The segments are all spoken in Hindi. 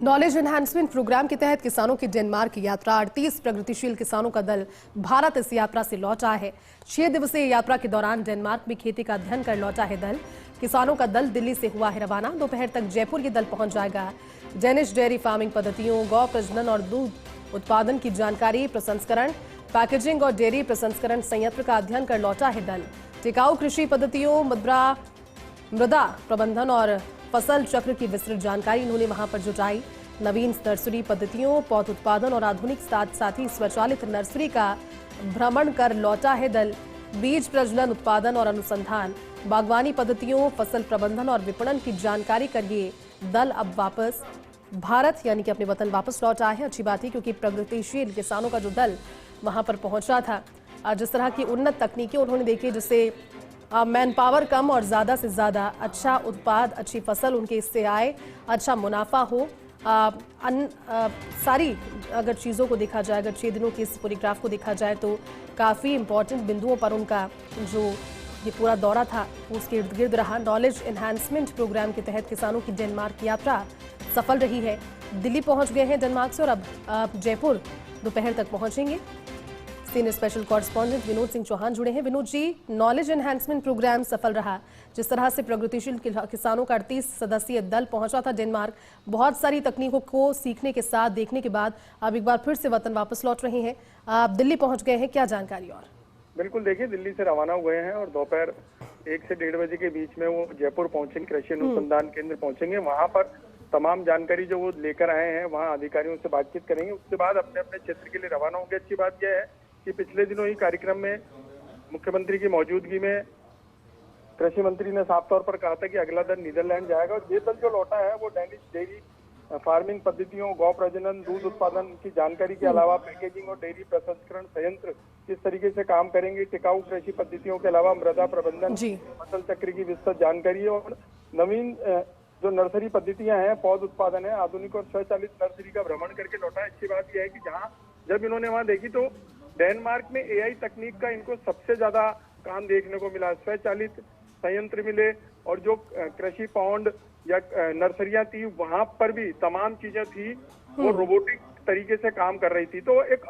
नॉलेज एनहांसमेंट प्रोग्राम के तहत किसानों की डेनमार्क की यात्रा 38 प्रगतिशील किसानों का दल भारत इस यात्रा से लौटा है। 6 दिवसीय यात्रा के दौरान डेनमार्क में खेती का अध्ययन कर लौटा है दल। किसानों का दल दिल्ली से हुआ है रवाना। दोपहर तक जयपुर ये दल पहुंच जाएगा। डेनिश डेयरी फार्मिंग पद्धतियों, गौ प्रजनन और दूध उत्पादन की जानकारी, प्रसंस्करण, पैकेजिंग और डेयरी प्रसंस्करण संयंत्र का अध्ययन कर लौटा है दल। टिकाऊ कृषि पद्धतियों, मृदा प्रबंधन और फसल चक्र की विस्तृत जानकारी इन्होंने वहां पर जुटाई। नवीन नर्सरी पद्धतियों, पौध उत्पादन और आधुनिक साथ ही स्वचालित नर्सरी का भ्रमण कर लौटा है दल। बीज प्रजनन, उत्पादन और अनुसंधान, बागवानी पद्धतियों, फसल प्रबंधन और विपणन की जानकारी कर ये दल अब वापस भारत यानी कि अपने वतन वापस लौटा है। अच्छी बात है, क्योंकि प्रगतिशील किसानों का जो दल वहां पर पहुंचा था, जिस तरह की उन्नत तकनीकें उन्होंने देखी, जिससे मैन पावर कम और ज़्यादा से ज़्यादा अच्छा उत्पाद, अच्छी फसल उनके इससे आए, अच्छा मुनाफा हो। सारी अगर चीज़ों को देखा जाए, अगर 6 दिनों की इस पूरी ग्राफ को देखा जाए, तो काफ़ी इंपॉर्टेंट बिंदुओं पर उनका जो ये पूरा दौरा था उसके इर्द गिर्द रहा। नॉलेज एनहांसमेंट प्रोग्राम के तहत किसानों की डेनमार्क यात्रा सफल रही है। दिल्ली पहुंच गए हैं डेनमार्क से और अब जयपुर दोपहर तक पहुंचेंगे। Senior special correspondent Vinod Singh Chauhan जुड़े हैं। Vinod ji, knowledge enhancement programme सफल रहा, जिस तरह से प्रगतिशील किसानों का 38 सदस्यीय दल पहुंचा था डेनमार्क, बहुत सारी तकनीकों को सीखने के साथ, देखने के बाद अब एक बार फिर से वतन वापस लौट रहे हैं। आप दिल्ली पहुंच गए हैं, क्या जानकारी? और बिल्कुल, देखिए, दिल्ली से रवाना हुए हैं और दोपहर 1 से 1:30 बजे के बीच में वो जयपुर पहुंचेंगे, कृषि अनुसंधान केंद्र पहुंचेंगे। वहां पर तमाम जानकारी जो वो लेकर आए हैं, वहाँ अधिकारियों से बातचीत करेंगे। उसके बाद अपने अपने क्षेत्र के लिए रवाना होंगे। अच्छी बात यह है कि पिछले दिनों ही कार्यक्रम में मुख्यमंत्री की मौजूदगी में कृषि मंत्री ने साफ तौर पर कहा था कि अगला दल नीदरलैंड जाएगा और ये दल जो लौटा है वो डेनिश डेयरी फार्मिंग पद्धतियों, गौ प्रजनन, दूध उत्पादन की जानकारी के अलावा पैकेजिंग और डेयरी प्रसंस्करण संयंत्र किस तरीके से काम करेंगे, टिकाऊ कृषि पद्धतियों के अलावा मृदा प्रबंधन, फसल चक्र की विस्तृत जानकारी और नवीन जो नर्सरी पद्धतियां हैं, पौध उत्पादन है, आधुनिक और स्वचालित नर्सरी का भ्रमण करके लौटा है। अच्छी बात यह है कि जब इन्होंने वहां देखी तो डेनमार्क में AI तकनीक का इनको सबसे ज्यादा काम देखने को मिला। स्वचालित संयंत्र मिले और जो कृषि पौंड या नर्सरियां थी, वहां पर भी तमाम चीजें थी, वो रोबोटिक तरीके से काम कर रही थी। तो एक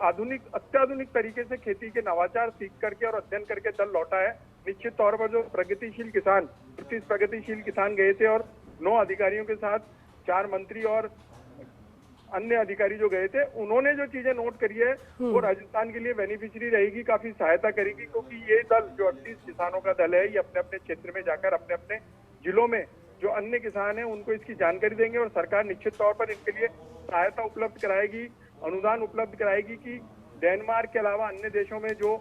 अत्याधुनिक तरीके से खेती के नवाचार सीख करके और अध्ययन करके दल लौटा है। निश्चित तौर पर जो प्रगतिशील किसान 38 प्रगतिशील किसान गए थे और 9 अधिकारियों के साथ 4 मंत्री और अन्य अधिकारी जो गए थे, उन्होंने जो चीजें नोट करी है वो राजस्थान के लिए बेनिफिशियरी रहेगी, काफी सहायता करेगी। क्योंकि ये दल जो 38 किसानों का दल है, ये अपने अपने क्षेत्र में जाकर अपने अपने जिलों में जो अन्य किसान हैं उनको इसकी जानकारी देंगे और सरकार निश्चित तौर पर इनके लिए सहायता उपलब्ध कराएगी, अनुदान उपलब्ध कराएगी कि डेनमार्क के अलावा अन्य देशों में जो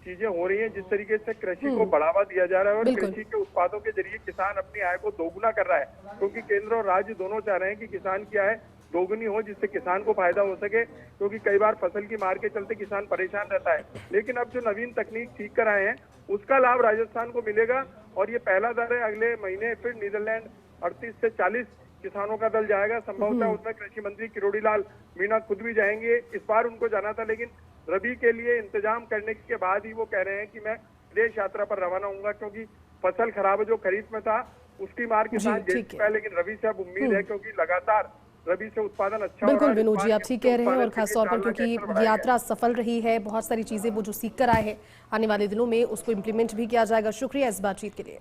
चीजें हो रही हैं, जिस तरीके से कृषि को बढ़ावा दिया जा रहा है और कृषि के उत्पादों के जरिए किसान अपनी आय को दोगुना कर रहा है। क्योंकि केंद्र और राज्य दोनों चाह रहे हैं कि किसान की आय दोगुनी हो, जिससे किसान को फायदा हो सके। क्योंकि कई बार फसल की मार के चलते किसान परेशान रहता है, लेकिन अब जो नवीन तकनीक सीख कर आए हैं उसका लाभ राजस्थान को मिलेगा। और ये पहला दल है, अगले महीने फिर नीदरलैंड 38 से 40 किसानों का दल जाएगा। संभवतः उसमें कृषि मंत्री किरोड़ी लाल मीणा खुद भी जाएंगे। इस बार उनको जाना था, लेकिन रबी के लिए इंतजाम करने के बाद ही वो कह रहे हैं कि मैं विदेश यात्रा पर रवाना होऊंगा, क्योंकि फसल खराब जो खरीफ में था उसकी मार किसान झेल चुका है। लेकिन रबी से अब उम्मीद है, क्योंकि लगातार रबी से उत्पादन अच्छा। बिल्कुल विनोद जी, आप ठीक कह रहे हैं और खासतौर पर क्योंकि यात्रा सफल रही है, बहुत सारी चीजें वो जो सीख कर आए हैं, आने वाले दिनों में उसको इम्प्लीमेंट भी किया जाएगा। शुक्रिया इस बातचीत के लिए।